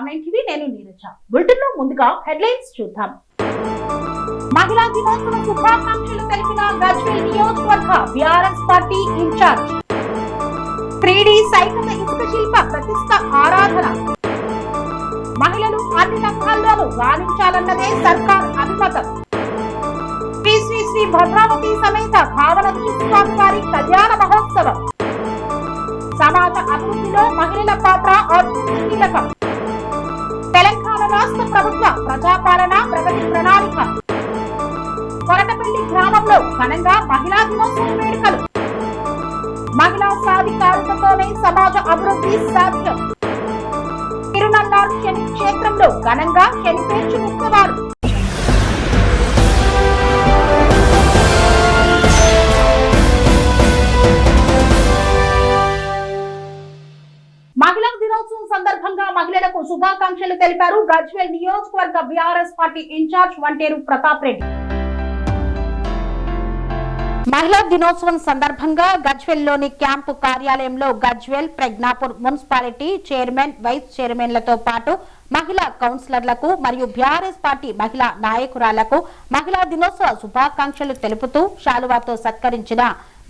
రామ్9 TV నేను Neeraja. Bulletin లో ముందుగా హెడ్లైన్స్ చూద్దాం. మహిళా దినోత్సవ శుభాకాంక్షలు తెలిపిన గజ్వేల్ నియోజకవర్గ బీఆర్ఎస్ పార్టీ ఇన్ఛార్జ్. 3D సైకత ఇసుక శిల్ప ప్రతిష్ట ఆరాధన. మహిళలు అన్ని రంగాల్లోనూ రాణించాలన్నదే సర్కార్ అభిమతం. శ్రీ శ్రీ శ్రీ భద్రావతి సమేత భావనతి స్వామి వారి కళ్యాణ మహోత్సవం. సమాజ అభివృద్ధిలో మహిళల పాత్ర కీలకం. తెలంగాణ రాష్ట్ర ప్రభుత్వ ప్రజాపాలన ప్రగతి ప్రణాళిక. కొరటపల్లి గ్రామంలో ఘనంగా మహిళా దినోత్సవ వేడుకలు. మహిళా సాధికారతతోనే సమాజ అభివృద్ధి సాధ్యం. తిరునల్లారు శని క్షేత్రంలో ఘనంగా శనిపేర్చు ఉత్సవాలు. మహిళా దినోత్సవం సందర్భంగా మహిళలకు శుభాకాంక్షలు తెలిపారు గజ్వేల్ నియోజకవర్గ బీఆర్ఎస్ పార్టీ ఇన్ఛార్జ్ వంటేరు ప్రతాప్ రెడ్డి. మహిళా దినోత్సవం సందర్భంగా గజ్వేల్ లోని క్యాంపు కార్యాలయంలో Gajwel Pragnapur municipality chairman vice చైర్మన్లతో పాటు మహిళా కౌన్సిలర్లకు మరియు బీఆర్ఎస్ పార్టీ మహిళా నాయకురాలకు మహిళా దినోత్సవ శుభాకాంక్షలు తెలుపుతూ శాలువాతో సత్కరించిన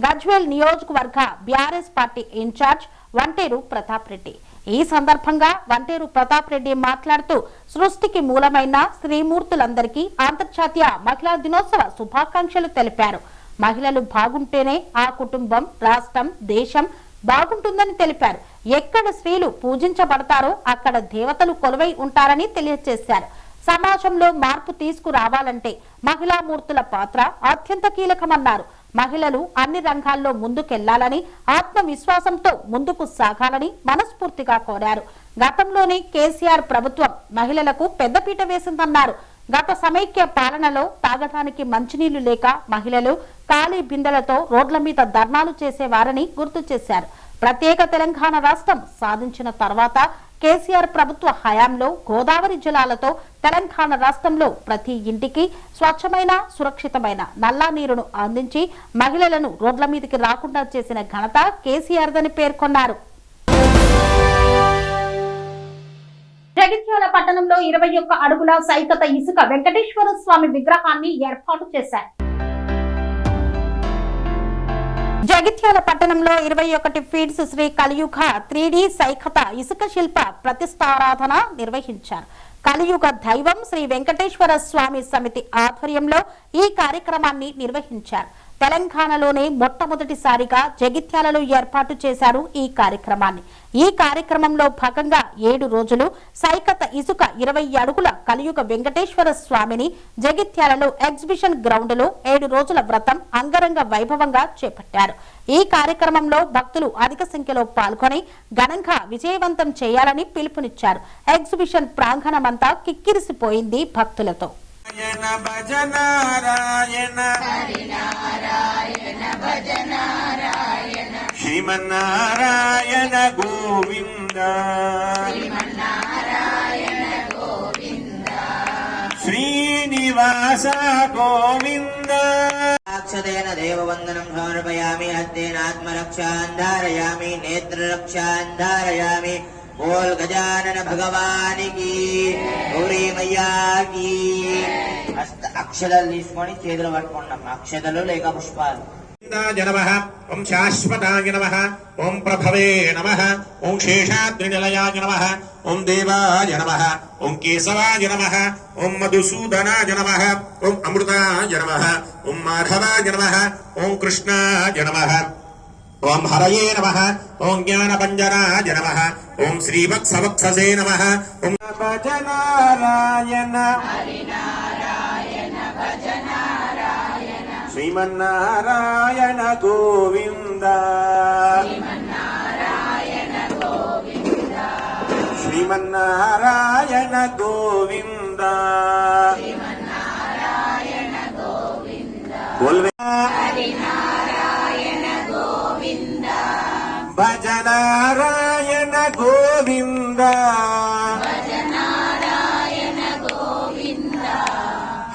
గజ్వేల్ నియోజకవర్గ బీఆర్ఎస్ పార్టీ ఇన్ఛార్జ్ వంటేరు ప్రతాప్ రెడ్డి. ఈ సందర్భంగా వంటేరు ప్రతాప్ రెడ్డి మాట్లాడుతూ సృష్టికి మూలమైన శ్రీమూర్తులందరికీ అంతర్జాతీయ మహిళా దినోత్సవ శుభాకాంక్షలు తెలిపారు. మహిళలు బాగుంటేనే ఆ కుటుంబం, రాష్ట్రం, దేశం బాగుంటుందని తెలిపారు. ఎక్కడ స్త్రీలు పూజించబడతారో అక్కడ దేవతలు కొలువై ఉంటారని తెలియజేశారు. సమాజంలో మార్పు తీసుకురావాలంటే మహిళా మూర్తుల పాత్ర అత్యంత కీలకమన్నారు. మహిళలు అన్ని రంగాల్లో ముందుకెళ్లాలని, ఆత్మవిశ్వాసంతో ముందుకు సాగాలని మనస్ఫూర్తిగా కోరారు. గతంలోనే కేసీఆర్ ప్రభుత్వం మహిళలకు పెద్దపీట వేసిందన్నారు. గత సమైక్య పాలనలో తాగడానికి మంచినీళ్లు లేక మహిళలు ఖాళీ బిందెలతో రోడ్ల మీద ధర్నాలు చేసేవారని గుర్తు చేశారు. ప్రత్యేక తెలంగాణ రాష్ట్రం సాధించిన తర్వాత కేసీఆర్ ప్రభుత్వ హయాంలో గోదావరి జలాలతో తెలంగాణ రాష్ట్రంలో ప్రతి ఇంటికి స్వచ్ఛమైన, సురక్షితమైన నల్లా నీరును అందించి మహిళలను రోడ్ల మీదకి రాకుండా చేసిన ఘనత కేసీఆర్దని పేర్కొన్నారు. జగిత్యాల పట్టణంలో 21 అడుగుల సైకత ఇసుక వెంకటేశ్వర స్వామి విగ్రహాన్ని ఏర్పాటు చేశారు. జగిత్యాల పట్టణంలో 21 ఫీట్స్ శ్రీ కలియుగ 3D సైకత ఇసుక శిల్ప ప్రతిష్టారాధన నిర్వహించారు. కలియుగ దైవం శ్రీ వెంకటేశ్వర స్వామి సమితి ఆధ్వర్యంలో ఈ కార్యక్రమాన్ని నిర్వహించారు. తెలంగాణలోనే మొట్టమొదటిసారిగా జగిత్యాలలో ఏర్పాటు చేశారు ఈ కార్యక్రమాన్ని. ఈ కార్యక్రమంలో భాగంగా 7 రోజులు సైకత ఇసుక 20 అడుగుల కలియుగ వెంకటేశ్వర స్వామిని జగిత్యాలలో ఎగ్జిబిషన్ గ్రౌండ్ లో 7 రోజుల వ్రతం అంగరంగ వైభవంగా చేపట్టారు. ఈ కార్యక్రమంలో భక్తులు అధిక సంఖ్యలో పాల్గొని ఘనంగా విజయవంతం చేయాలని పిలుపునిచ్చారు. ఎగ్జిబిషన్ ప్రాంగణమంతా కిక్కిరిసిపోయింది భక్తులతో. శ్రీమన్నారాయణ గోవింద శ్రీనివాస గోవింద. అక్షతేన దేవవందనం సమర్పయామి. హస్తేన ఆత్మరక్షాన్ ధారయామి. నేత్రరక్షాన్ ధారయామి. బోల్ గజానన భగవానికి, గౌరీ మయ్యాకి. అక్షతలు తీసుకొని చేతులు పట్టుకున్నాం. అక్షతలు లేక పుష్పాలు. నమః ఓం శాశ్వతాయ నమః ఓం ప్రభవే నమః ఓం శేషాద్రినిలయాయ నమః ఓం దేవాయ నమః ఓం కేశవాయ నమః ఓం మధుసూదనాయ నమః ఓం అమృతాయ నమః ఓం మాధవాయ నమః ఓం కృష్ణాయ నమః ఓం హరయే నమః ఓం జ్ఞానపంజరాయ నమః ఓం శ్రీవత్సవక్షసే నమః ఓం భజనారాయణ శ్రీమన్నారాయణ గోవింద శ్రీమన్నారాయణ గోవింద. భజనారాయణ గోవింద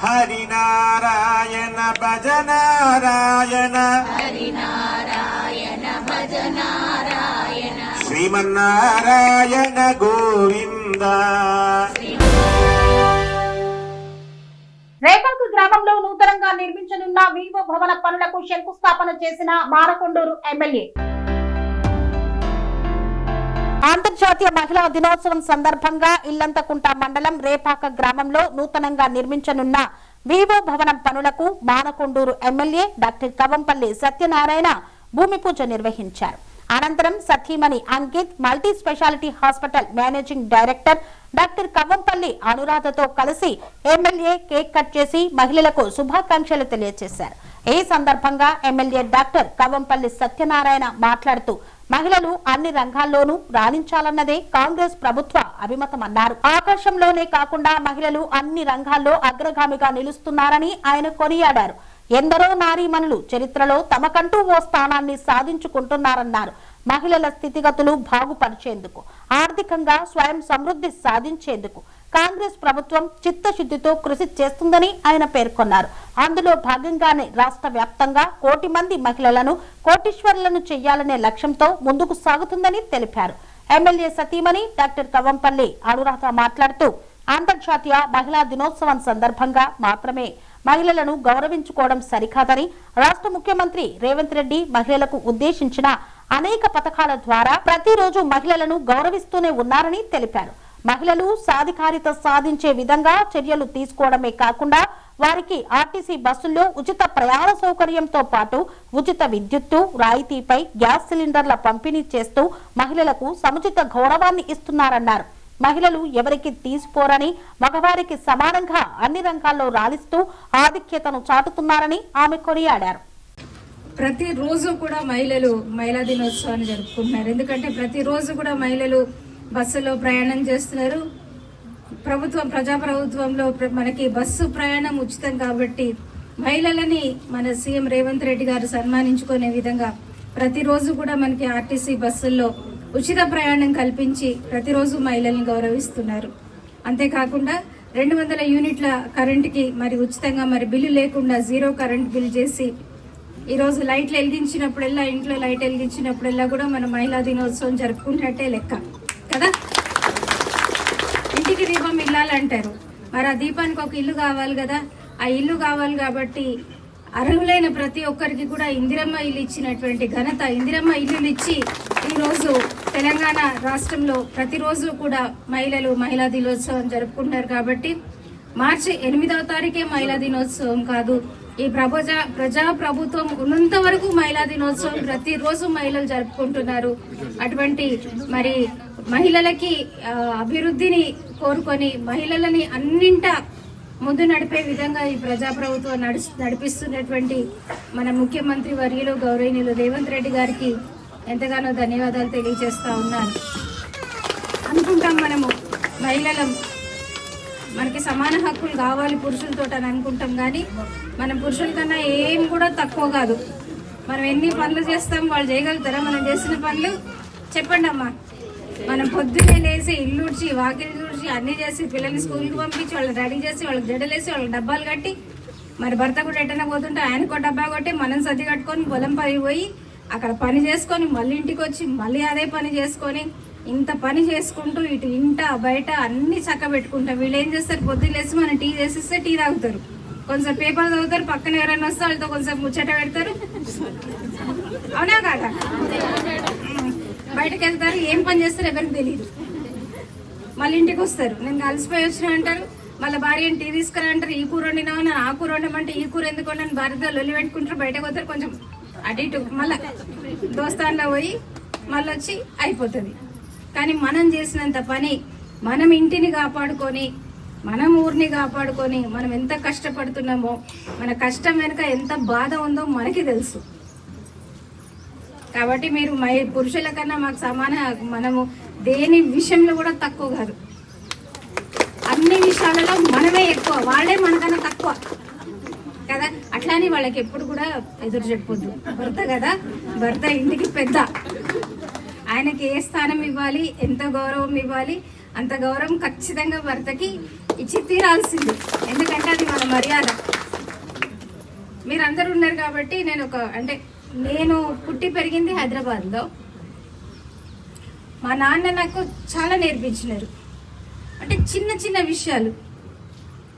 హరినారాయణ భజనారాయణ శ్రీ శ్రీమన్నారాయణ గోవింద. రేపాకు గ్రామంలో నూతనంగా నిర్మించనున్న వివో భవన పనులకు శంకుస్థాపన చేసిన మారకొండూరు ఎమ్మెల్యే. అంతర్జాతీయ మహిళా దినోత్సవం సందర్భంగా ఇల్లంతకుంట మండలం రేపాక గ్రామంలో నూతనంగా నిర్మించనున్న వివో భవనం పనులకు మానకొండూరు ఎమ్మెల్యే డాక్టర్ కవంపల్లి సత్యనారాయణ భూమి పూజ నిర్వహించారు. అనంతరం సతీమణి Ankit multi speciality hospital managing director doctor Kavampally అనురాధతో కలిసి ఎమ్మెల్యే కేక్ కట్ చేసి మహిళలకు శుభాకాంక్షలు తెలియజేశారు. ఈ సందర్భంగా ఎమ్మెల్యే డాక్టర్ కవంపల్లి సత్యనారాయణ మాట్లాడుతూ మహిళలు అన్ని రంగాల్లోనూ రాణించాలన్నదే కాంగ్రెస్ ప్రభుత్వ అభిమతమన్నారు. ఆకాశంలోనే కాకుండా మహిళలు అన్ని రంగాల్లో అగ్రగామిగా నిలుస్తున్నారని ఆయన కొనియాడారు. ఎందరో నారీమణులు చరిత్రలో తమకంటూ ఓ స్థానాన్ని సాధించుకుంటున్నారన్నారు. మహిళల స్థితిగతులు బాగుపరిచేందుకు, ఆర్థికంగా స్వయం సమృద్ధి సాధించేందుకు కాంగ్రెస్ ప్రభుత్వం చిత్తశుద్ధితో కృషి చేస్తుందని ఆయన పేర్కొన్నారు. అందులో భాగంగానే రాష్ట్ర వ్యాప్తంగా 1 కోటి మంది మహిళలను కోటీశ్వరులను చేయాలనే లక్ష్యంతో ముందుకు సాగుతుందని తెలిపారు. ఎమ్మెల్యే సతీమణి డాక్టర్ కవంపల్లి అనురాధ మాట్లాడుతూ అంతర్జాతీయ మహిళా దినోత్సవం సందర్భంగా మాత్రమే మహిళలను గౌరవించుకోవడం సరికాదని, రాష్ట్ర ముఖ్యమంత్రి రేవంత్ రెడ్డి మహిళలకు ఉద్దేశించిన అనేక పథకాల ద్వారా ప్రతిరోజు మహిళలను గౌరవిస్తూనే ఉన్నారని తెలిపారు. మహిళలు సాధికారిత సాధించే విధంగా చర్యలు తీసుకోవడమే కాకుండా వారికి ఆర్టీసీ బస్సుల్లో ఉచిత ప్రయాణ సౌకర్యంతో పాటు ఉచిత విద్యుత్తు రాయితీపై గ్యాస్ సిలిండర్ల పంపిణీ చేస్తూ మహిళలకు సముచిత గౌరవాన్ని ఇస్తున్నారన్నారు. మహిళలు ఎవరికి తీసిపోరని, మగవారికి సమానంగా అన్ని రంగాల్లో రాణిస్తూ ఆధిక్యతను చాటుతున్నారని ఆమె కొనియాడారు. ప్రతిరోజు కూడా మహిళలు మహిళా దినోత్సవాన్ని జరుపుకుంటున్నారు. ఎందుకంటే ప్రతిరోజు కూడా మహిళలు బస్సులో ప్రయాణం చేస్తున్నారు. ప్రజాప్రభుత్వంలో మనకి బస్సు ప్రయాణం ఉచితం కాబట్టి మహిళలని మన సీఎం రేవంత్ రెడ్డి గారు సన్మానించుకునే విధంగా ప్రతిరోజు కూడా మనకి ఆర్టీసీ బస్సుల్లో ఉచిత ప్రయాణం కల్పించి ప్రతిరోజు మహిళల్ని గౌరవిస్తున్నారు. అంతేకాకుండా 200 యూనిట్ల కరెంటుకి మరి ఉచితంగా మరి బిల్లు లేకుండా 0 కరెంట్ బిల్ చేసి ఈరోజు లైట్లు వెలిగించినప్పుడల్లా, ఇంట్లో లైట్ వెలిగించినప్పుడల్లా కూడా మన మహిళా దినోత్సవం జరుపుకున్నట్టే లెక్క కదా. ఇంటికి దీపం ఇల్లాలంటారు, మరి ఆ దీపానికి ఒక ఇల్లు కావాలి కదా. ఆ ఇల్లు కావాలి కాబట్టి అర్హులైన ప్రతి ఒక్కరికి కూడా ఇందిరమ్మ ఇల్లు ఇచ్చినటువంటి ఘనత, ఇందిరమ్మ ఇల్లులు ఇచ్చి ఈరోజు తెలంగాణ రాష్ట్రంలో ప్రతిరోజు కూడా మహిళలు మహిళా దినోత్సవం జరుపుకుంటారు. కాబట్టి మార్చి 8వ తారీఖే మహిళా దినోత్సవం కాదు, ఈ ప్రజా ప్రభుత్వం ఉన్నంత వరకు మహిళా దినోత్సవం ప్రతిరోజు మహిళలు జరుపుకుంటున్నారు. అటువంటి మరి మహిళలకి అభివృద్ధిని కోరుకొని మహిళలని అన్నింటా ముందు నడిపే విధంగా ఈ ప్రజాప్రభుత్వం నడిపిస్తున్నటువంటి మన ముఖ్యమంత్రి వర్యులు గౌరవనీయులు రేవంత్ రెడ్డి గారికి ఎంతగానో ధన్యవాదాలు తెలియజేస్తా ఉన్నాను. అనుకుంటాం మనము మహిళలం, మనకి సమాన హక్కులు కావాలి పురుషులతో అని అనుకుంటాం, కానీ మనం పురుషుల కన్నా ఏం కూడా తక్కువ కాదు. మనం ఎన్ని పనులు చేస్తాం, వాళ్ళు చేయగలుగుతారా మనం చేసిన పనులు? చెప్పండి అమ్మా. మనం పొద్దున్నే లేచి ఇల్లు ఉడిచి వాకిలి ఉడిచి అన్ని చేసి పిల్లల్ని స్కూల్కి పంపించి వాళ్ళని రెడీ చేసి వాళ్ళకి జడలేసి వాళ్ళకి డబ్బాలు కట్టి, మరి భర్త కూడా ఎట్టైనా పోతుంటే ఆయనకో డబ్బా కొట్టి మనం సర్ది కట్టుకొని పొలం పని పోయి అక్కడ పని చేసుకొని మళ్ళీ ఇంటికి వచ్చి మళ్ళీ అదే పని చేసుకొని ఇంత పని చేసుకుంటూ ఇటు ఇంట బయట అన్ని చక్క పెట్టుకుంటాం. వీళ్ళు ఏం చేస్తారు, పొద్దున్న లేసి మనం టీ చేసిస్తే టీ తాగుతారు, కొంచెం పేపర్ చదువుతారు, పక్కన ఎవరైనా వస్తే వాళ్ళతో కొంచెం ముచ్చట పెడతారు, అవునా కాదా? బయటకు వెళ్తారు, ఏం పని చేస్తారు ఎవరికి తెలియదు. మళ్ళీ ఇంటికి వస్తారు, నేను కలిసిపోయి వచ్చినా అంటారు. మళ్ళీ భార్య టీ తీసుకురా అంటారు, ఈ కూర వండినావు నన్ను ఆ కూర వండమంటే ఈ కూర ఎందుకు వండని భార్యతో లొల్లి పెట్టుకుంటారు. బయటకు పోతారు, కొంచెం అటు ఇటు మళ్ళీ దోస్తాన్లో పోయి మళ్ళీ వచ్చి అయిపోతుంది. కానీ మనం చేసినంత పని, మనం ఇంటిని కాపాడుకొని, మనం ఊరిని కాపాడుకొని మనం ఎంత కష్టపడుతున్నామో, మన కష్టం వెనుక ఎంత బాధ ఉందో మనకి తెలుసు. కాబట్టి మీరు పురుషుల కన్నా మాకు సమాన, మనము దేని విషయంలో కూడా తక్కువ కాదు, అన్ని విషయాలలో మనమే ఎక్కువ, వాళ్ళే మనకన్నా తక్కువ కదా. అట్లానే వాళ్ళకి ఎప్పుడు కూడా ఎదురు చెప్పొద్దు. భర్త కదా, భర్త ఇంటికి పెద్ద, ఆయనకి ఏ స్థానం ఇవ్వాలి, ఎంత గౌరవం ఇవ్వాలి, అంత గౌరవం ఖచ్చితంగా భర్తకి ఇచ్చి తీరాల్సింది. ఎందుకంటే అది మన మర్యాద. మీరందరూ ఉన్నారు కాబట్టి నేను నేను పుట్టి పెరిగింది హైదరాబాద్లో. మా నాన్న నాకు చాలా నేర్పించినారు. అంటే చిన్న చిన్న విషయాలు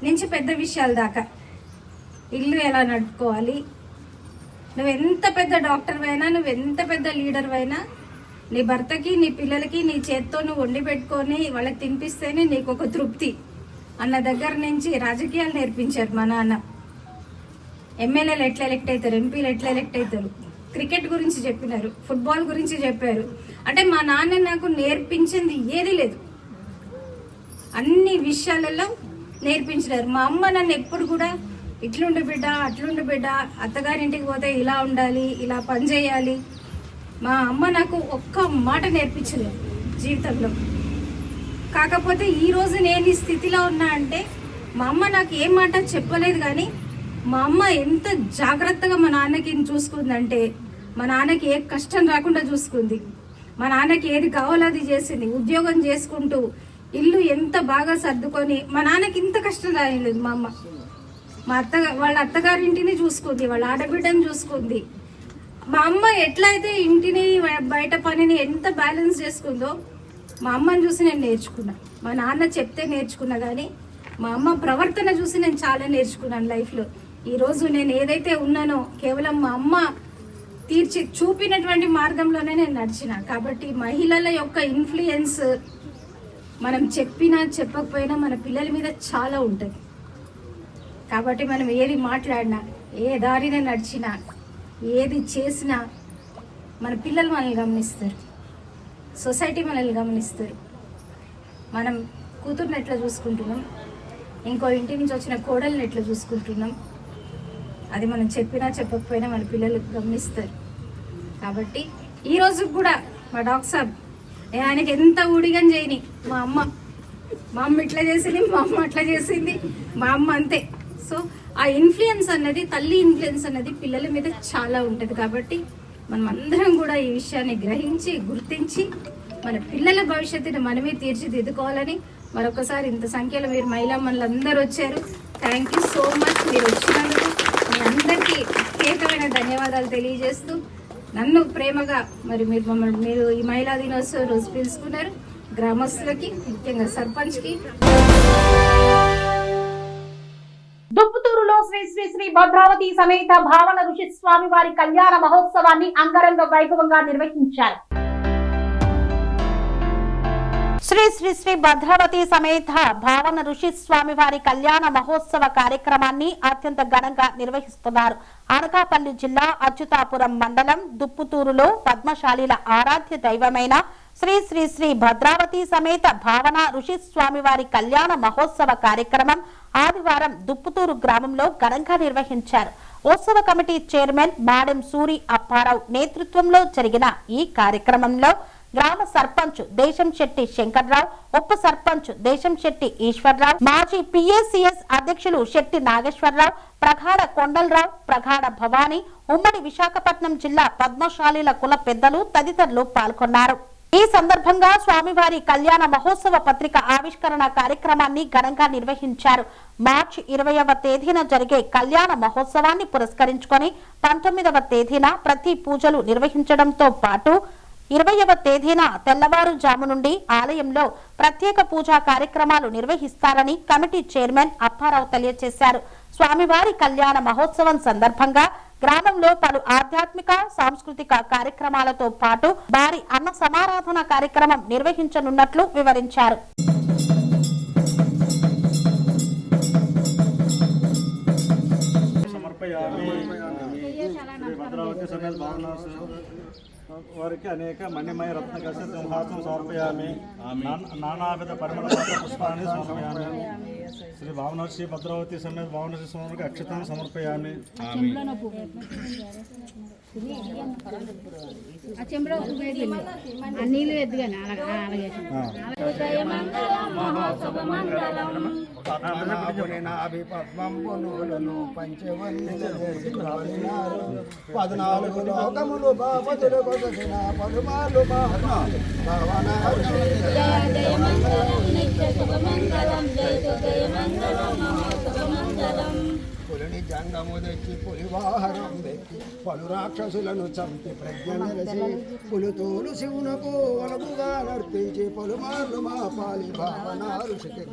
నుంచి పెద్ద విషయాల దాకా, ఇల్లు ఎలా నడుపుకోవాలి, నువ్వు ఎంత పెద్ద డాక్టర్ అయినా, నువ్వు ఎంత పెద్ద లీడర్ అయినా, నీ భర్తకి నీ పిల్లలకి నీ చేత్తో నువ్వు వండి పెట్టుకొని వాళ్ళకి తినిపిస్తేనే నీకు ఒక తృప్తి అన్న దగ్గర నుంచి రాజకీయాలు నేర్పించారు మా నాన్న. ఎమ్మెల్యేలు ఎట్లా ఎలెక్ట్ అవుతారు, ఎంపీలు ఎట్లా ఎలెక్ట్ అవుతారు, క్రికెట్ గురించి చెప్పినారు, ఫుట్బాల్ గురించి చెప్పారు. అంటే మా నాన్న నాకు నేర్పించింది ఏది లేదు, అన్ని విషయాలలో నేర్పించినారు. మా అమ్మ నన్ను ఎప్పుడు కూడా ఇట్లుండి బిడ్డ అట్లుండి బిడ్డ, అత్తగారింటికి పోతే ఇలా ఉండాలి, ఇలా పని చేయాలి. మా అమ్మ నాకు ఒక్క మాట నేర్పించలేదు జీవితంలో. కాకపోతే ఈరోజు నేను ఈ స్థితిలో ఉన్నా అంటే మా అమ్మ నాకు ఏ మాట చెప్పలేదు, కానీ మా అమ్మ ఎంత జాగ్రత్తగా మా నాన్నకి చూసుకుందంటే, మా నాన్నకి ఏ కష్టం రాకుండా చూసుకుంది, మా నాన్నకి ఏది కావాలో అది చేసింది. ఉద్యోగం చేసుకుంటూ ఇల్లు ఎంత బాగా సర్దుకొని, మా నాన్నకి ఇంత కష్టం రాయలేదు మా అమ్మ. వాళ్ళ అత్తగారింటిని చూసుకుంది, వాళ్ళ ఆడబిడ్డని చూసుకుంది. మా అమ్మ ఎట్లయితే ఇంటిని బయట పనిని ఎంత బ్యాలెన్స్ చేసుకుందో మా అమ్మని చూసి నేను నేర్చుకున్నా. మా నాన్న చెప్తే నేర్చుకున్నా, కానీ మా అమ్మ ప్రవర్తన చూసి నేను చాలా నేర్చుకున్నాను లైఫ్లో. ఈరోజు నేను ఏదైతే ఉన్నానో కేవలం మా అమ్మ చూపినటువంటి మార్గంలోనే నేను నడిచిన. కాబట్టి మహిళల యొక్క ఇన్ఫ్లుయెన్స్ మనం చెప్పినా చెప్పకపోయినా మన పిల్లల మీద చాలా ఉంటుంది. కాబట్టి మనం ఏది మాట్లాడినా, ఏ దారిన నడిచినా, ఏది చేసినా మన పిల్లలు మనల్ని గమనిస్తారు, సొసైటీ మనల్ని గమనిస్తారు. మనం కూతుర్ని ఎట్లా చూసుకుంటున్నాం, ఇంకో ఇంటి నుంచి వచ్చిన కోడల్ని ఎట్లా చూసుకుంటున్నాం, అది మనం చెప్పినా చెప్పకపోయినా మన పిల్లలు గమనిస్తారు. కాబట్టి ఈరోజు కూడా మా డాక్టర్ సాబ్ ఆయనకి ఎంత ఊడిగం చేయని, మా అమ్మ ఇట్లా చేసింది, మా అమ్మ అట్లా చేసింది, మా అమ్మ అంతే. సో ఆ ఇన్ఫ్లుయెన్స్ అన్నది, తల్లి ఇన్ఫ్లుయెన్స్ అన్నది పిల్లల మీద చాలా ఉంటుంది. కాబట్టి మనం అందరం కూడా ఈ విషయాన్ని గ్రహించి గుర్తించి మన పిల్లల భవిష్యత్తుని మనమే తీర్చిదిద్దుకోవాలని మరొకసారి ఇంత సంఖ్యలో మీరు మహిళా మనులందరూ వచ్చారు. Thank you so much. మీరు వచ్చినందుకు మీ అందరికీ ప్రత్యేకమైన ధన్యవాదాలు తెలియజేస్తూ, నన్ను ప్రేమగా మీరు ఈ మహిళా దినోత్సవం రోజు పిలుచుకున్నారు. గ్రామస్తులకి, ముఖ్యంగా సర్పంచ్కి. దుప్పుతూరులో శ్రీ శ్రీ శ్రీ భద్రావతి సమేత భావన ఋషి స్వామి వారి కళ్యాణ మహోత్సవాన్ని అంగరంగ వైభవంగా నిర్వహించారు. శ్రీ శ్రీ శ్రీ భద్రావతి సమేత భావన ఋషి స్వామి వారి కళ్యాణ మహోత్సవ కార్యక్రమాన్ని అత్యంత ఘనంగా నిర్వహిస్తున్నారు. అనకాపల్లి జిల్లా అచ్యుతాపురం మండలం దుప్పుతూరులో పద్మశాలీల ఆరాధ్య దైవమైన శ్రీ శ్రీ శ్రీ భద్రావతి సమేత భావన ఋషి స్వామి వారి కళ్యాణ మహోత్సవ కార్యక్రమం ఆదివారం దుప్పుతూరు గ్రామంలో ఘనంగా నిర్వహించారు. ఉత్సవ కమిటీ చైర్మన్ మాడెం సూరి అప్పారావు నేతృత్వంలో జరిగిన ఈ కార్యక్రమంలో గ్రామ సర్పంచ్ దేశంశెట్టి శంకర్రావు, ఉప సర్పంచ్ దేశంశెట్టి ఈశ్వర్రావు, మాజీ పిఏసిఎస్ అధ్యక్షులు శెట్టి నాగేశ్వరరావు, ప్రగాఢ కొండలరావు, ప్రగాఢ భవానీ, ఉమ్మడి విశాఖపట్నం జిల్లా పద్మశాలీల కుల పెద్దలు తదితరులు పాల్గొన్నారు. ఈ సందర్భంగా స్వామివారి కళ్యాణ మహోత్సవ పత్రిక ఆవిష్కరణ కార్యక్రమాన్ని ఘనంగా నిర్వహించారు. మార్చి 20వ తేదీన జరిగే కళ్యాణ మహోత్సవాన్ని పురస్కరించుకొని 19వ తేదీన ప్రతి పూజలు నిర్వహించడంతో పాటు 20వ తేదీన తెల్లవారుజాము నుండి ఆలయంలో ప్రత్యేక పూజా కార్యక్రమాలు నిర్వహిస్తారని కమిటీ చైర్మన్ అప్పారావు తెలియజేశారు. స్వామివారి కళ్యాణ మహోత్సవం సందర్భంగా గ్రామంలో పలు ఆధ్యాత్మిక సాంస్కృతిక కార్యక్రమాలతో పాటు భారీ అన్న సమారాధన కార్యక్రమం నిర్వహించనున్నట్లు వివరించారు. వారికి అనేక మణిమయ రత్నకలశ సింహాసనం సమర్పయామి. నానావిధ పరిమళ పుష్పాన్ని సమర్పయామి. శ్రీ భావనశ్రీ భద్రావతి సమేత భావనశ్రీ స్వామికి అక్షతాన్ని సమర్పయామి. పద్నాలుగు లోకములు బాపతులు కొసగిన పదుమాలు పులిని జంగము తెచ్చి పులివాహనం వెక్కి పలు రాక్షసులను చంపి ప్రజ్ఞ నెలసి పులితోలు శివునకు వలపుగా నర్పించి పలుమార్లు మా పాలి భావన ఋషికి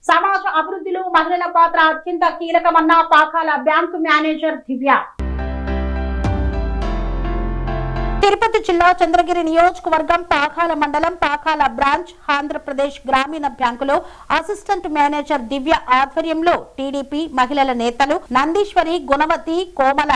సమాజ అభివృద్ధిలో మహిళల పాత్ర అత్యంత కీలకమన్న పాకాల బ్యాంకు మేనేజర్ దివ్య. తిరుపతి జిల్లా చంద్రగిరి నియోజకవర్గం పాకాల మండలం పాకాల బ్రాంచ్ ఆంధ్రప్రదేశ్ గ్రామీణ బ్యాంకులో అసిస్టెంట్ మేనేజర్ దివ్య ఆధ్వర్యంలో టీడీపీ మహిళల నేతలు నందీశ్వరి, గుణవతి, కోమల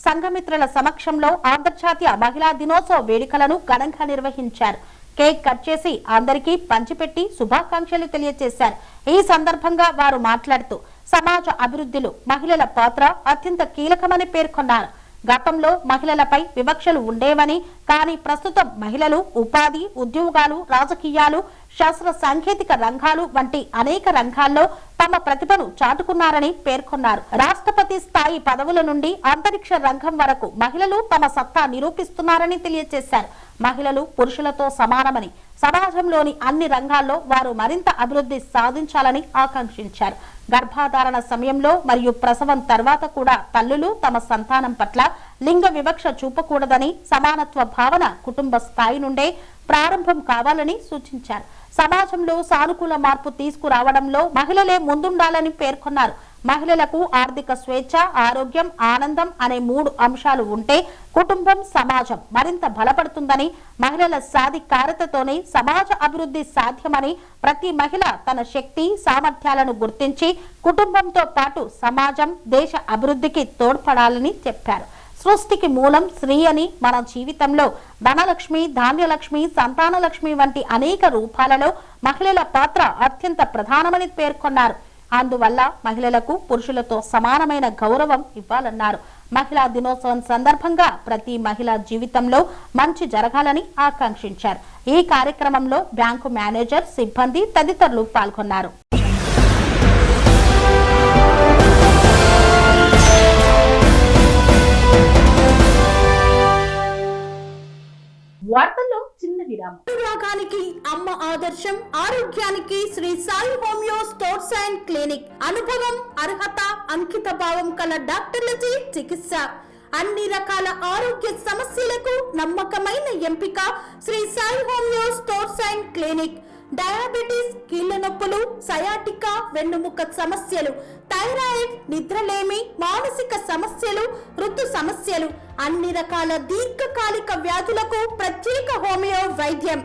సంఘమిత్రుల సమక్షంలో అంతర్జాతీయ మహిళా దినోత్సవ వేడుకలను ఘనంగా నిర్వహించారు. కేక్ కట్ చేసి అందరికీ పంచిపెట్టి శుభాకాంక్షలు తెలియజేశారు. ఈ సందర్భంగా వారు మాట్లాడుతూ సమాజ అభివృద్ధిలో మహిళల పాత్ర అత్యంత కీలకమని పేర్కొన్నారు. గతంలో మహిళలపై వివక్షలు ఉండేవని, కానీ ప్రస్తుతం మహిళలు ఉపాధి, ఉద్యోగాలు, రాజకీయాలు, శాస్త్ర సాంకేతిక రంగాలు వంటి అనేక రంగాల్లో తమ ప్రతిభను చాటుకున్నారని పేర్కొన్నారు. రాష్ట్రపతి స్థాయి పదవుల నుండి అంతరిక్ష రంగం వరకు మహిళలు తమ సత్తా నిరూపిస్తున్నారని తెలియజేశారు. మహిళలు పురుషులతో సమానమని, సమాజంలోని అన్ని రంగాల్లో వారు మరింత అభివృద్ధి సాధించాలని ఆకాంక్షించారు. గర్భధారణ సమయంలో మరియు ప్రసవం తర్వాత కూడా తల్లులు తమ సంతానం పట్ల లింగ వివక్ష చూపకూడదని, సమానత్వ భావన కుటుంబ స్థాయి నుండే ప్రారంభం కావాలని సూచించారు. సమాజంలో సానుకూల మార్పు తీసుకురావడంలో మహిళలే ముందుండాలని పేర్కొన్నారు. మహిళలకు ఆర్థిక స్వేచ్ఛ, ఆరోగ్యం, ఆనందం అనే 3 అంశాలు ఉంటే కుటుంబం, సమాజం మరింత బలపడుతుందని, మహిళల సాధికారతతోనే సమాజ అభివృద్ధి సాధ్యమని, ప్రతి మహిళ తన శక్తి, సామర్థ్యాలను గుర్తించి కుటుంబంతో పాటు సమాజం, దేశ అభివృద్ధికి తోడ్పడాలని చెప్పారు. సృష్టికి మూలం స్త్రీ అని, మన జీవితంలో ధనలక్ష్మి, ధాన్యలక్ష్మి, సంతానలక్ష్మి వంటి అనేక రూపాలలో మహిళల పాత్ర అత్యంత ప్రధానమని పేర్కొన్నారు. అందువల్ల మహిళలకు పురుషులతో సమానమైన గౌరవం ఇవ్వాలన్నారు. మహిళా దినోత్సవం సందర్భంగా ప్రతి మహిళ జీవితంలో మంచి జరగాలని ఆకాంక్షించారు. ఈ కార్యక్రమంలో బ్యాంకు మేనేజర్, సిబ్బంది తదితరులు పాల్గొన్నారు. వార్తల్లో చిన్న విరామం. రోగానికి అమ్మ ఆదర్శం, ఆరోగ్యానికి Sri Sai homeo stores and clinic. అనుభవం, అర్హత, అంకిత భావం కల డాక్టర్లచే చికిత్స. అన్ని రకాల ఆరోగ్య సమస్యలకు నమ్మకమైన ఎంపిక Sri Sai homeo stores and clinic. Diabetes, కీళ్ల నొప్పులు, సయాటికా, వెన్నుముక సమస్యలు, థైరాయిడ్, నిద్రలేమి, మానసిక సమస్యలు, ఋతు సమస్యలు, అన్ని రకాల దీర్ఘకాలిక వ్యాధులకు ప్రత్యేక హోమియో వైద్యం.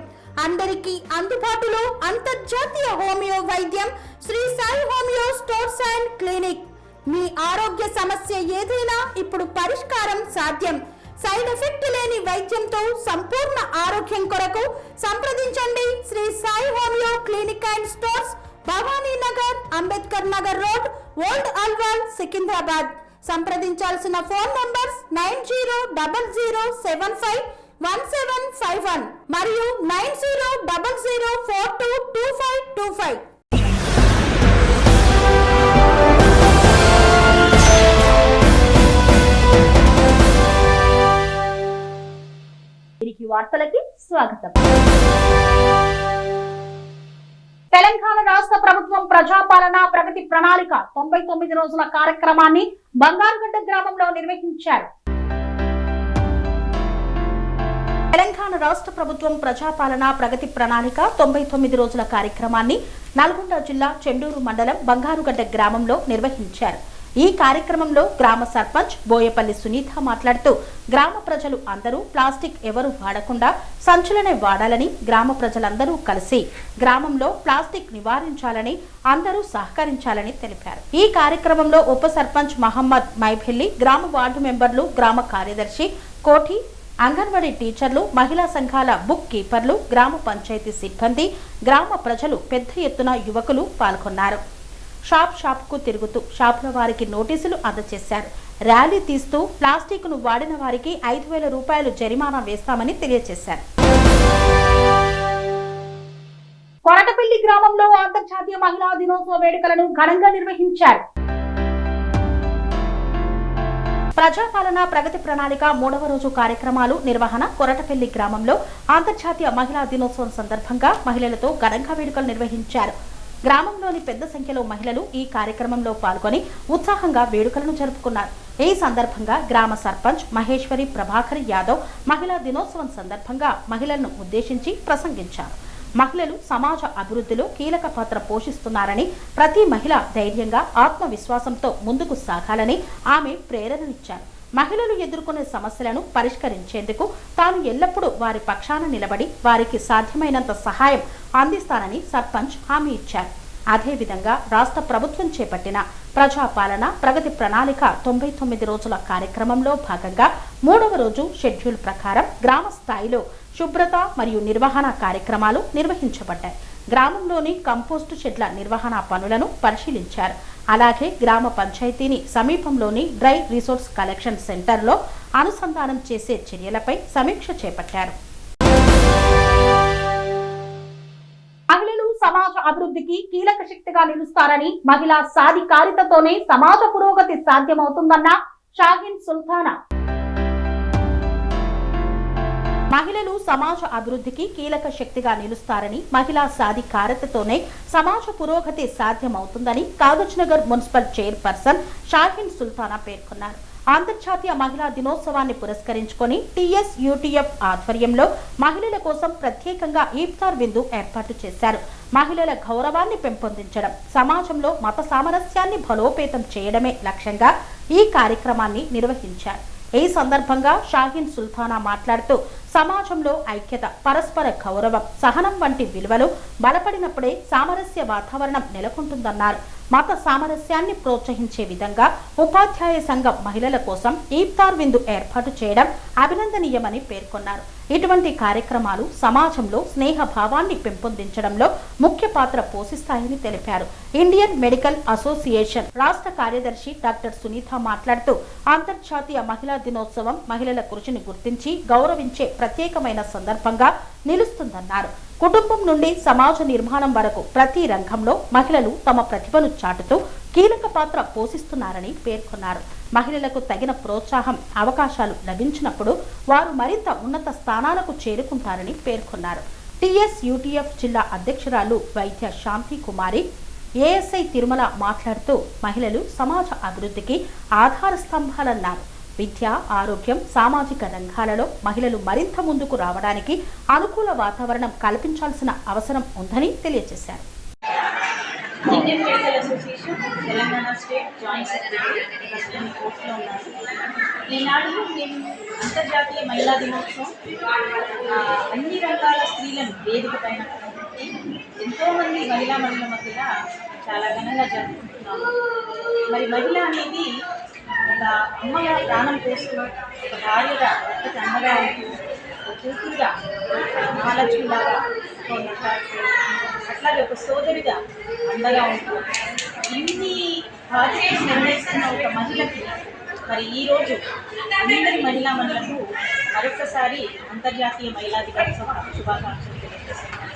అందరికీ అందుబాటులో అంతర్జాతీయ హోమియో వైద్యం Sri Sai homeo stores and clinic. మీ ఆరోగ్య సమస్య ఏదైనా ఇప్పుడు పరిష్కారం సాధ్యం. సైడ్ ఎఫెక్ట్ లేని వైద్యంతో సంపూర్ణ ఆరోగ్యం కొరకు సంప్రదించండి Sri Sai homeo clinic and stores, Bhavani Nagar, Ambedkar Nagar road, old Alwal, Secunderabad. సంప్రదించాల్సిన ఫోన్ నంబర్స్ 9000751751 మరియు 9000422525. వార్తలకి స్వాగతం. తెలంగాణ రాష్ట్ర ప్రభుత్వం ప్రజాపాలన ప్రగతి ప్రణాళిక 99 రోజుల కార్యక్రమాన్ని బంగారుగడ్డ గ్రామంలో నిర్వహించారు. తెలంగాణ రాష్ట్ర ప్రభుత్వం ప్రజాపాలన ప్రగతి ప్రణాళిక 99 రోజుల కార్యక్రమాన్ని నల్గొండ జిల్లా చెండూరు మండలం బంగారుగడ్డ గ్రామంలో నిర్వహించారు. ఈ కార్యక్రమంలో గ్రామ సర్పంచ్ బోయపల్లి సునీత మాట్లాడుతూ గ్రామ ప్రజలు అందరూ ప్లాస్టిక్ ఎవరు వాడకుండా సంచులనే వాడాలని, గ్రామ ప్రజలందరూ కలిసి గ్రామంలో ప్లాస్టిక్ నివారించాలని, అందరూ సహకరించాలని తెలిపారు. ఈ కార్యక్రమంలో ఉప సర్పంచ్ మహమ్మద్ మైఫెల్లి, గ్రామ వార్డు మెంబర్లు, గ్రామ కార్యదర్శి కోఠి, అంగన్వాడీ టీచర్లు, మహిళా సంఘాల బుక్ కీపర్లు, గ్రామ పంచాయతీ సిబ్బంది, గ్రామ ప్రజలు పెద్ద ఎత్తున యువకులు పాల్గొన్నారు. షాప్ కు తిరుగుతూ షాపుల వారికి నోటీసులు అందజేశారు. ర్యాలీ తీస్తూ ప్లాస్టిక్ ను వాడిన వారికి 5,000 రూపాయలు జరిమానా వేస్తామని తెలియజేశారు. కొరటపల్లి గ్రామంలో అంతర్జాతీయ మహిళా దినోత్సవ వేడుకలను ఘనంగా నిర్వహించారు. ప్రజాపాలన ప్రగతి ప్రణాళిక 3వ రోజు కార్యక్రమాలు నిర్వహణ కొరటపల్లి గ్రామంలో అంతర్జాతీయ మహిళా దినోత్సవం సందర్భంగా మహిళలతో ఘనంగా వేడుకలు నిర్వహించారు. గ్రామంలోని పెద్ద సంఖ్యలో మహిళలు ఈ కార్యక్రమంలో పాల్గొని ఉత్సాహంగా వేడుకలను జరుపుకున్నారు. ఈ సందర్భంగా గ్రామ సర్పంచ్ మహేశ్వరి ప్రభాకర్ యాదవ్ మహిళా దినోత్సవం సందర్భంగా మహిళలను ఉద్దేశించి ప్రసంగించారు. మహిళలు సమాజ అభివృద్ధిలో కీలక పాత్ర పోషిస్తున్నారని, ప్రతి మహిళ ధైర్యంగా ఆత్మవిశ్వాసంతో ముందుకు సాగాలని ఆమె ప్రేరణనిచ్చారు. మహిళలు ఎదుర్కొనే సమస్యలను పరిష్కరించేందుకు తాను ఎల్లప్పుడూ వారి పక్షాన నిలబడి వారికి సాధ్యమైనంత సహాయం అందిస్తానని సర్పంచ్ హామీ ఇచ్చారు. అదేవిధంగా రాష్ట్ర ప్రభుత్వం చేపట్టిన ప్రజాపాలన ప్రగతి ప్రణాళిక 99 రోజుల కార్యక్రమంలో భాగంగా 3వ రోజు షెడ్యూల్ ప్రకారం గ్రామ స్థాయిలో శుభ్రత మరియు నిర్వహణ కార్యక్రమాలు నిర్వహించబడ్డాయి. గ్రామంలోని కంపోస్టు షెడ్ల నిర్వహణ పనులను పరిశీలించారు. అలాగే గ్రామ పంచాయతీని సమీపంలోని డ్రై రిసోర్స్ కలెక్షన్ సెంటర్లో అనుసంధానం చేసే చర్యలపై సమీక్ష చేపట్టారు. మహిళలు సమాజ అభివృద్ధికి కీలక శక్తిగా నిలుస్తారని, మహిళా సాధికారితతోనే సమాజ పురోగతి సాధ్యమవుతుందన్న షాహీన్ సుల్తానా. మహిళలు సమాజ అభివృద్ధికి కీలక శక్తిగా నిలుస్తారని, మహిళా సాధికారతతోనే సమాజ పురోగతి సాధ్యమవుతుందని కాగజ్నగర్ మున్సిపల్ చైర్పర్సన్ షాహీన్ సుల్తానా పేర్కొన్నారు. అంతర్జాతీయ మహిళా దినోత్సవాన్ని పురస్కరించుకొని టీఎస్యూటీఎఫ్ ఆధ్వర్యంలో మహిళల కోసం ప్రత్యేకంగా ఇఫ్తార్ విందు ఏర్పాటు చేశారు. మహిళల గౌరవాన్ని పెంపొందించడం, సమాజంలో మత సామరస్యాన్ని బలోపేతం చేయడమే లక్ష్యంగా ఈ కార్యక్రమాన్ని నిర్వహించారు. ఈ సందర్భంగా షాహీన్ సుల్తానా మాట్లాడుతూ సమాజంలో ఐక్యత, పరస్పర గౌరవం, సహనం వంటి విలువలు బలపడినప్పుడే సామరస్య వాతావరణం నెలకొంటుందన్నారు. మత సామరస్యాన్ని ప్రోత్సహించే విధంగా ఉపాధ్యాయ సంఘం మహిళల కోసం ఇఫ్తార్ విందు ఏర్పాటు చేయడం అభినందనీయమని పేర్కొన్నారు. ఇటువంటి కార్యక్రమాలు సమాజంలో స్నేహ భావాన్ని పెంపొందించడంలో ముఖ్య పాత్ర పోషిస్తాయని తెలిపారు. ఇండియన్ మెడికల్ అసోసియేషన్ రాష్ట్ర కార్యదర్శి డాక్టర్ సునీత మాట్లాడుతూ అంతర్జాతీయ మహిళా దినోత్సవం మహిళల కృషిని గుర్తించి గౌరవించే ప్రత్యేకమైన సందర్భంగా నిలుస్తుందన్నారు. కుటుంబం నుండి సమాజ నిర్మాణం వరకు ప్రతి రంగంలో మహిళలు తమ ప్రతిభను చాటుతూ కీలక పాత్ర పోషిస్తున్నారని పేర్కొన్నారు. మహిళలకు తగిన ప్రోత్సాహం, అవకాశాలు లభించినప్పుడు వారు మరింత ఉన్నత స్థానాలకు చేరుకుంటారని పేర్కొన్నారు. టీఎస్యూటీఎఫ్ జిల్లా అధ్యక్షురాలు వైద్య శాంతి కుమారి, ఏఎస్ఐ తిరుమల మాట్లాడుతూ మహిళలు సమాజ అభివృద్ధికి ఆధార స్తంభాలన్నారు. విద్య, ఆరోగ్యం, సామాజిక రంగాలలో మహిళలు మరింత ముందుకు రావడానికి అనుకూల వాతావరణం కల్పించాల్సిన అవసరం ఉందని తెలియజేశారు. Indian medical association Telangana state joint secretary president పోస్ట్లో ఉన్నాను. ఈనాడు మేము అంతర్జాతీయ మహిళా దినోత్సవం అన్ని రకాల స్త్రీలను వేదిక పైన పెట్టి ఎంతోమంది మహిళల మధ్యలో చాలా ఘనంగా జరుపుకుంటున్నాము. మరి మహిళ అనేది ఒక అమ్మగా ప్రాణం పోస్తూ, ఒక భార్యగా ఒక్కటి అమ్మగా ఉంటూ, ఒక కూతురుగా మహాలక్ష్మిలాగా అట్లాగే ఒక సోదరిగా అండగా ఉంటూ ఇన్ని బాధ్యతలు నిర్వహిస్తున్న ఒక మహిళకి మరి ఈరోజు అందరి మహిళలకు మరొకసారి అంతర్జాతీయ మహిళా దినోత్సవ శుభాకాంక్షలు తెలియజేస్తున్నాను.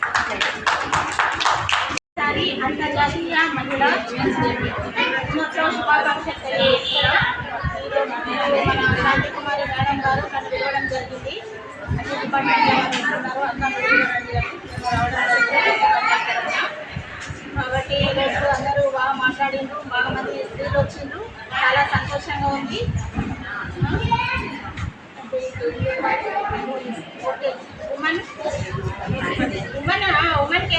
అంతర్జాతీయ మహిళా దినోత్సవ శుభాకాంక్షలు తెలియజేస్తున్నాం. ఈరోజు మన శాంతి కుమారి మేడం గారు నన్ను పిలవడం జరిగింది. కాబట్టి ఈరోజు అందరూ బాగా మాట్లాడిండ్రు, బాగా మంది స్త్రీలు వచ్చిండ్రు, చాలా సంతోషంగా ఉంది. ఉమెన్కి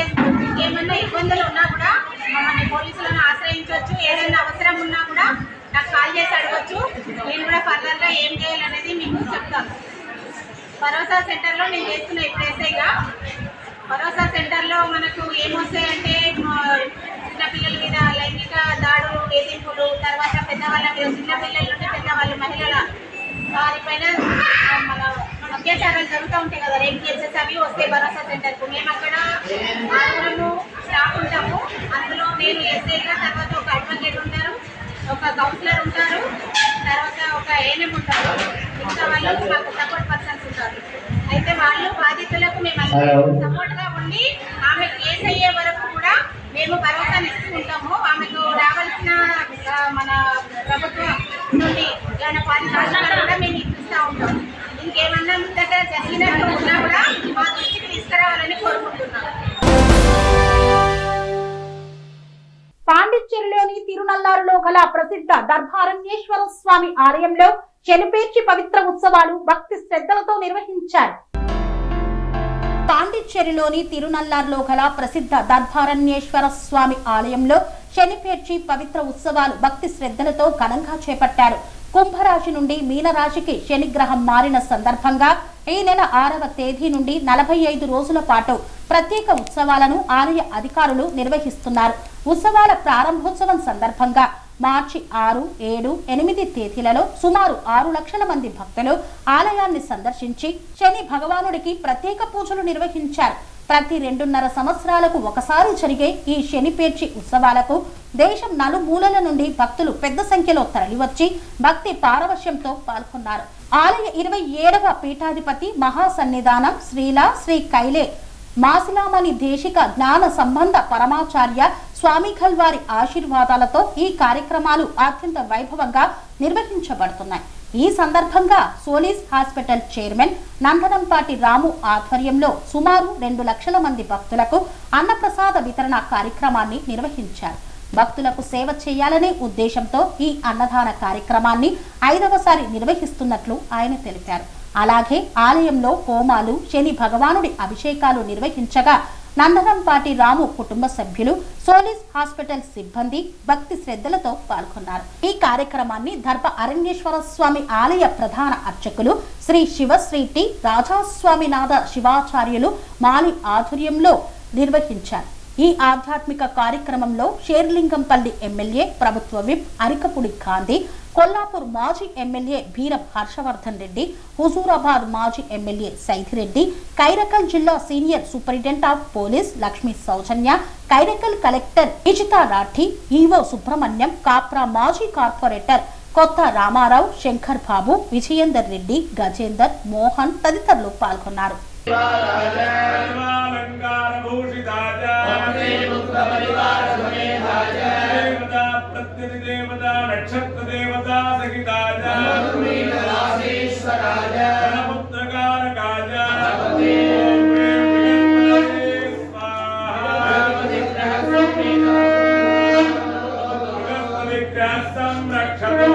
ఏమన్నా ఇబ్బందులు ఉన్నా కూడా మమ్మల్ని పోలీసులను ఆశ్రయించవచ్చు. ఏదైనా అవసరం ఉన్నా కూడా నాకు కాల్ చేసి అడగచ్చు. నేను కూడా ఫర్దర్గా ఏం చేయాలనేది మీకు చెప్తాను. భరోసా సెంటర్లో నేను చేస్తున్నా ఇప్పుడు ఎస్ఐగా. భరోసా సెంటర్లో మనకు ఏమొస్తాయంటే చిన్నపిల్లల మీద లైంగిక దాడులు, వేధింపులు, తర్వాత పెద్దవాళ్ళ మీద, చిన్నపిల్లల నుండి పెద్దవాళ్ళు మహిళల వారిపైన మన అత్యాచారాలు జరుగుతూ ఉంటాయి కదా, రేప్ కేసెస్ అవి వస్తాయి భరోసా సెంటర్కు. మేము అక్కడ 6 స్టాఫ్ ఉంటాము. అందులో నేను ఎస్ఐగా, తర్వాత ఒక అడ్వకేట్ ఉంటారు, ఒక కౌన్సిలర్ ఉంటారు, తర్వాత ఒక ఏఎన్ఎం ఉంటారు. ఇంకా వాళ్ళు మాకు సపోర్ట్ పర్సన్స్ ఉంటారు. అయితే వాళ్ళు బాధితులకు మేము సపోర్ట్గా ఉండి ఆమె కేసు అయ్యే వరకు కూడా మేము భరోసాను ఇస్తుంటాము. ఆమెకు రావాల్సిన మన ప్రభుత్వం నుండి ఏమైనా పారితోషికాలు కూడా మేము ఇప్పిస్తూ ఉంటాం. ఇంకేమన్నా మీ దగ్గర జరిగినట్టు ఉన్నా కూడా మా దృష్టికి తీసుకురావాలని కోరుకుంటున్నాం. పాండిచ్చేరిలోని తిరునల్లారులో గల ప్రసిద్ధ దర్భారణ్యేశ్వర స్వామి ఆలయంలో శనిపేర్చి పవిత్ర ఉత్సవాలు భక్తి శ్రద్ధలతో నిర్వహించారు. పాండిచ్చేరిలోని తిరునల్లారులో గల ప్రసిద్ధ దర్భారణ్యేశ్వర స్వామి ఆలయంలో శనిపేర్చి పవిత్ర ఉత్సవాలు భక్తి శ్రద్ధలతో ఘనంగా చేపట్టారు. కుంభరాశి నుండి మీనరాశికి శనిగ్రహం మారిన సందర్భంగా ఈ నెల 6వ తేదీ నుండి 45 రోజుల పాటు ప్రత్యేక ఉత్సవాలను ఆలయ అధికారులు నిర్వహిస్తున్నారు. ఉత్సవాల ప్రారంభోత్సవం సందర్భంగా మార్చి 6, 7, 8 తేదీలలో సుమారు 6 లక్షల మంది భక్తులు ఆలయాన్ని సందర్శించి శని భగవానుడికి ప్రత్యేక పూజలు నిర్వహించారు. ప్రతి 2.5 సంవత్సరాలకు ఒకసారి జరిగే ఈ శనిపేర్చి ఉత్సవాలకు దేశం నలుమూలల నుండి భక్తులు పెద్ద సంఖ్యలో తరలివచ్చి భక్తి పారవశ్యంతో పాల్గొన్నారు. ఆలయ 27వ పీఠాధిపతి మహాసన్నిధానం శ్రీలా శ్రీ కైలే మాసిలామణి దేశిక జ్ఞాన సంబంధ పరమాచార్య స్వామిఖల్ వారి ఆశీర్వాదాలతో ఈ కార్యక్రమాలు అత్యంత వైభవంగా నిర్వహించబడుతున్నాయి. ఈ సందర్భంగా సోలీస్ హాస్పిటల్ చైర్మన్ నందనంపాటి రాము ఆధ్వర్యంలో సుమారు 2 లక్షల మంది భక్తులకు అన్నప్రసాద వితరణ కార్యక్రమాన్ని నిర్వహించారు. భక్తులకు సేవ చేయాలనే ఉద్దేశంతో ఈ అన్నదాన కార్యక్రమాన్ని 5వసారి నిర్వహిస్తున్నట్లు ఆయన తెలిపారు. అలాగే ఆలయంలో హోమాలు, శని భగవానుడి అభిషేకాలు నిర్వహించగా నందనంపాటి రాము కుటుంబ సభ్యులు, సోలీస్ హాస్పిటల్ సిబ్బంది భక్తి శ్రద్ధలతో పాల్గొన్నారు. ఈ కార్యక్రమాన్ని దర్భ అరణ్యేశ్వర స్వామి ఆలయ ప్రధాన అర్చకులు శ్రీ శివశ్రీ టి రాజాస్వామినాథ శివాచార్యులు మాలి ఆధ్వర్యంలో నిర్వహించారు. ఈ ఆధ్యాత్మిక కార్యక్రమంలో షేర్లింగంపల్లి ఎమ్మెల్యే ప్రభుత్వ విప్ అరికపుడి గాంధీ, కొల్లాపూర్ మాజీ ఎమ్మెల్యే బీరం హర్షవర్ధన్ రెడ్డి, హుజూరాబాద్ మాజీ ఎమ్మెల్యే సైథిరెడ్డి, కైరకల్ జిల్లా senior superintendent of police Lakshmi Soujanya, Kairakal collector Ijitha Rathi, EO Subrahmanyam, Kapra మాజీ కార్పొరేటర్ కొత్త రామారావు, శంకర్ బాబు, విజయేందర్ రెడ్డి, గజేందర్, మోహన్ తదితరులు పాల్గొన్నారు. దేవతా నక్షత్ర దేవతా సహితాయ పుత్రకారకాయ సంరక్షతో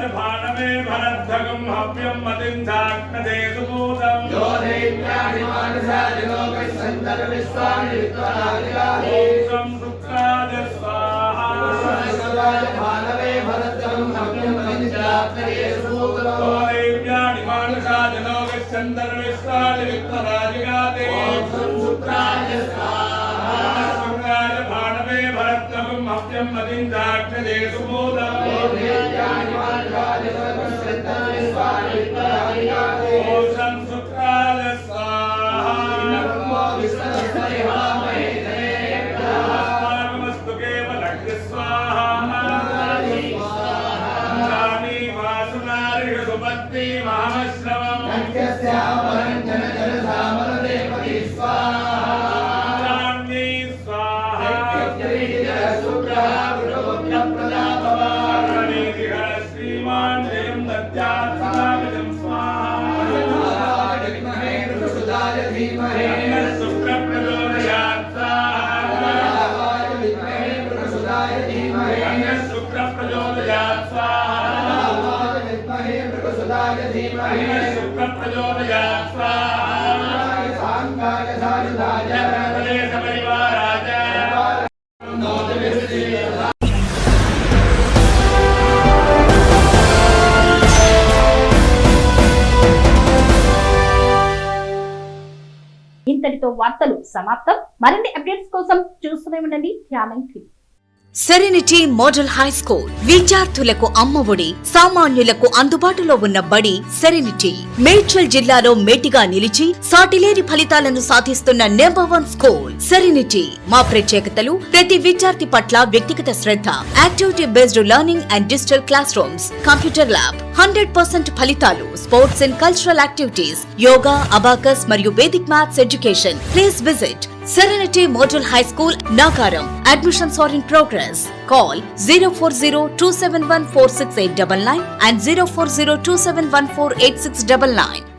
భానమే భరద్ధగం హవ్యం మతించాగ్నదే సుభూతం ఇంతటితో వార్తలు సమాప్తం. మరిన్ని అప్డేట్స్ కోసం చూస్తూనే ఉండండి ధ్యానం TV. Serenity model high school విద్యార్థులకు అమ్మఒడి, సామాన్యులకు అందుబాటులో ఉన్న బడి సెరెనిటీ. మేడ్చల్ జిల్లాలో మేటిగా నిలిచి సాటిలేని ఫలితాలను సాధిస్తున్న నంబర్ 1 స్కూల్ సెరెనిటీ. మా ప్రత్యేకతలు ప్రతి విద్యార్థి పట్ల వ్యక్తిగత శ్రద్ధ, activity based learning and digital classrooms, computer lab, 100% ఫలితాలు. Sports and cultural activities, yoga, abacus మరియు Vedic maths education. Please visit Serenity Model High School, Nagaram. Admissions are in progress. Call 040-271-46899 and 040-271-48699.